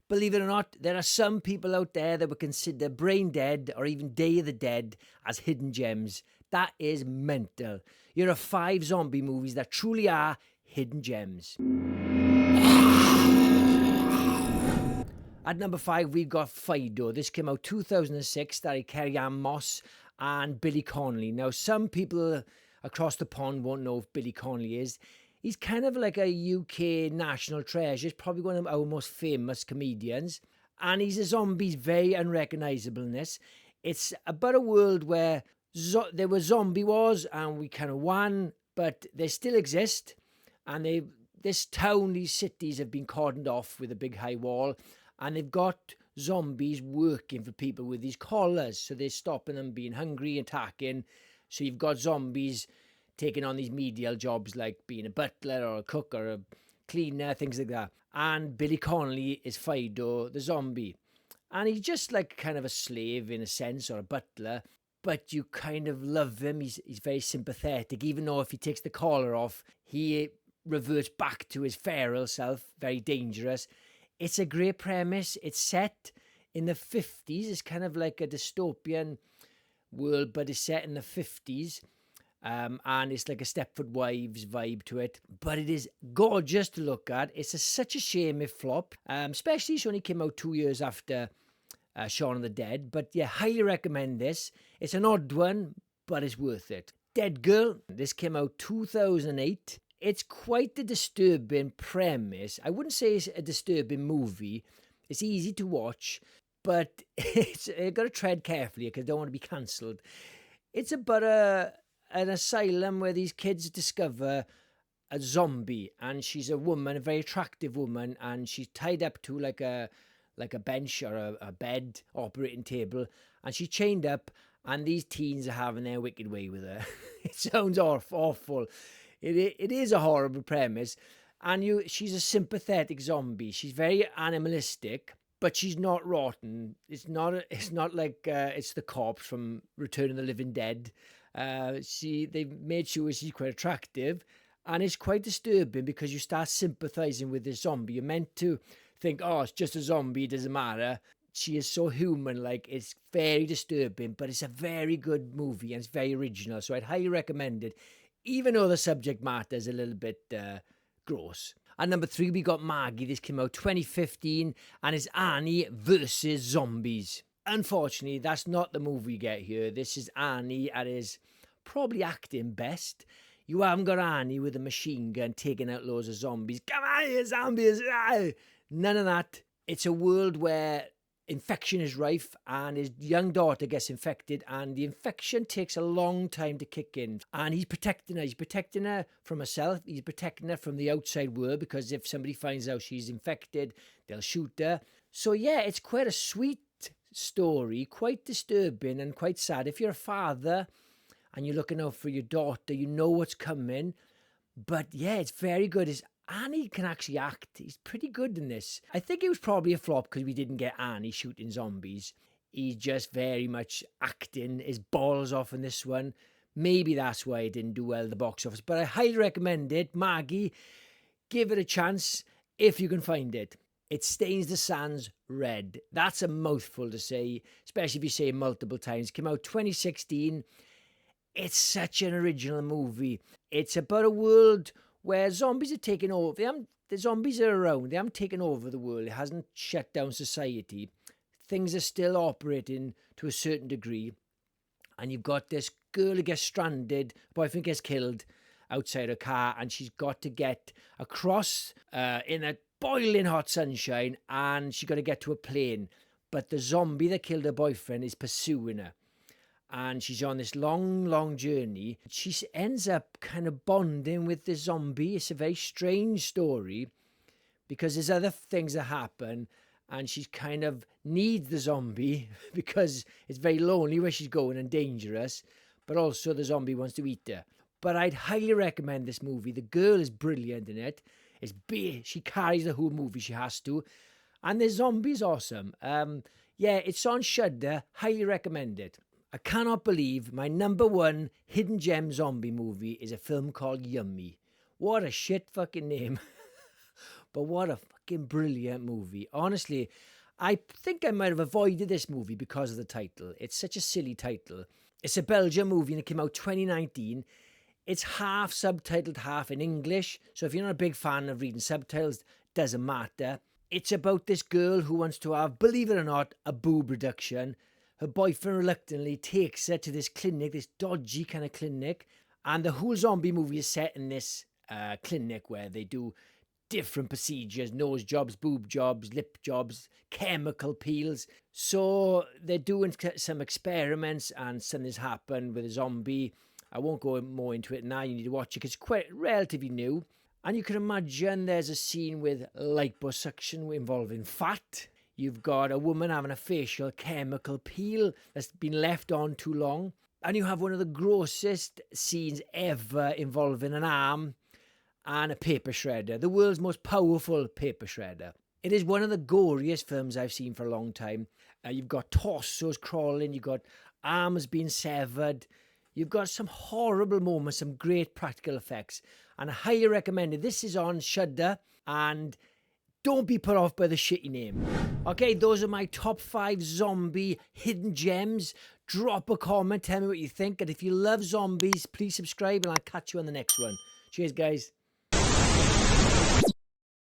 Believe it or not, there are some people out there that would consider Brain Dead or even Day of the Dead as hidden gems. That is mental. Here are 5 zombie movies that truly are hidden gems. At number 5, we've got Fido. This came out 2006, starring Carrie-Anne Moss and Billy Connolly. Now, some people across the pond won't know if Billy Connolly is. He's kind of like a UK national treasure. He's probably one of our most famous comedians. And he's a zombie, very unrecognisable in this. It's about a world where there were zombie wars and we kind of won, but they still exist. And this town, these cities have been cordoned off with a big high wall. And they've got zombies working for people with these collars. So they're stopping them being hungry and attacking. So you've got zombies taking on these menial jobs like being a butler or a cook or a cleaner, things like that. And Billy Connolly is Fido, the zombie. And he's just like kind of a slave in a sense, or a butler. But you kind of love him. He's very sympathetic. Even though if he takes the collar off, he reverts back to his feral self, very dangerous. It's a great premise. It's set in the 50s. It's kind of like a dystopian world, but it's set in the 50s. And it's like a Stepford Wives vibe to it. But it is gorgeous to look at. It's such a shame it flopped, especially it only came out 2 years after Shaun of the Dead. But yeah, highly recommend this. It's an odd one, but it's worth it. Deadgirl. This came out 2008. It's quite a disturbing premise. I wouldn't say it's a disturbing movie. It's easy to watch, but you've got to tread carefully because I don't want to be cancelled. It's about an asylum where these kids discover a zombie, and she's a woman, a very attractive woman, and she's tied up to like a bench or a bed operating table, and she's chained up, and these teens are having their wicked way with her. It sounds awful. It is a horrible premise, and she's a sympathetic zombie. She's very animalistic, but she's not rotten. It's not like it's the corpse from Return of the Living Dead. They've made sure she's quite attractive, and it's quite disturbing because you start sympathizing with this zombie. You're meant to think, oh, it's just a zombie, it doesn't matter. She is so human, like it's very disturbing, but it's a very good movie and it's very original, so I'd highly recommend it, even though the subject matter is a little bit gross. At number 3, we got Maggie. This came out 2015, and it's Annie versus zombies. Unfortunately, that's not the movie you get here. This is Annie at his probably acting best. You haven't got Annie with a machine gun taking out loads of zombies. Come on, you zombies! None of that. It's a world where infection is rife, and his young daughter gets infected, and the infection takes a long time to kick in. And he's protecting her. He's protecting her from herself. He's protecting her from the outside world, because if somebody finds out she's infected, they'll shoot her. So yeah, it's quite a sweet story, quite disturbing and quite sad. If you're a father and you're looking out for your daughter, you know what's coming. But yeah, it's very good. Annie can actually act. He's pretty good in this. I think it was probably a flop because we didn't get Annie shooting zombies. He's just very much acting his balls off in this one. Maybe that's why it didn't do well at the box office. But I highly recommend it. Maggie, give it a chance if you can find it. It stains the sands red. That's a mouthful to say, especially if you say it multiple times. It came out 2016. It's such an original movie. It's about a world where zombies are taking over. The zombies are around. They haven't taken over the world. It hasn't shut down society. Things are still operating to a certain degree. And you've got this girl who gets stranded. Boyfriend gets killed outside her car. And she's got to get across in a boiling hot sunshine. And she's got to get to a plane. But the zombie that killed her boyfriend is pursuing her. And she's on this long journey. She ends up kind of bonding with the zombie. It's a very strange story because there's other things that happen, and she kind of needs the zombie because it's very lonely where she's going and dangerous, but also the zombie wants to eat her. But I'd highly recommend this movie. The girl is brilliant in it. It's big. She carries the whole movie. She has to. And the zombie's awesome. Yeah, it's on Shudder. Highly recommend it. I cannot believe my number 1 hidden gem zombie movie is a film called Yummy. What a shit fucking name. But what a fucking brilliant movie. Honestly, I think I might have avoided this movie because of the title. It's such a silly title. It's a Belgian movie and it came out 2019. It's half subtitled, half in English. So if you're not a big fan of reading subtitles, doesn't matter. It's about this girl who wants to have, believe it or not, a boob reduction. Her boyfriend reluctantly takes her to this clinic, this dodgy kind of clinic. And the whole zombie movie is set in this clinic where they do different procedures, nose jobs, boob jobs, lip jobs, chemical peels. So they're doing some experiments and something's happened with a zombie. I won't go more into it now. You need to watch it because it's quite relatively new. And you can imagine there's a scene with liposuction involving fat. You've got a woman having a facial chemical peel that's been left on too long. And you have one of the grossest scenes ever involving an arm and a paper shredder, the world's most powerful paper shredder. It is one of the goriest films I've seen for a long time. You've got torsos crawling, you've got arms being severed, you've got some horrible moments, some great practical effects, and I highly recommend it. This is on Shudder, and don't be put off by the shitty name. Okay, those are my top 5 zombie hidden gems. Drop a comment, tell me what you think, and if you love zombies, please subscribe, and I'll catch you on the next one. Cheers, guys.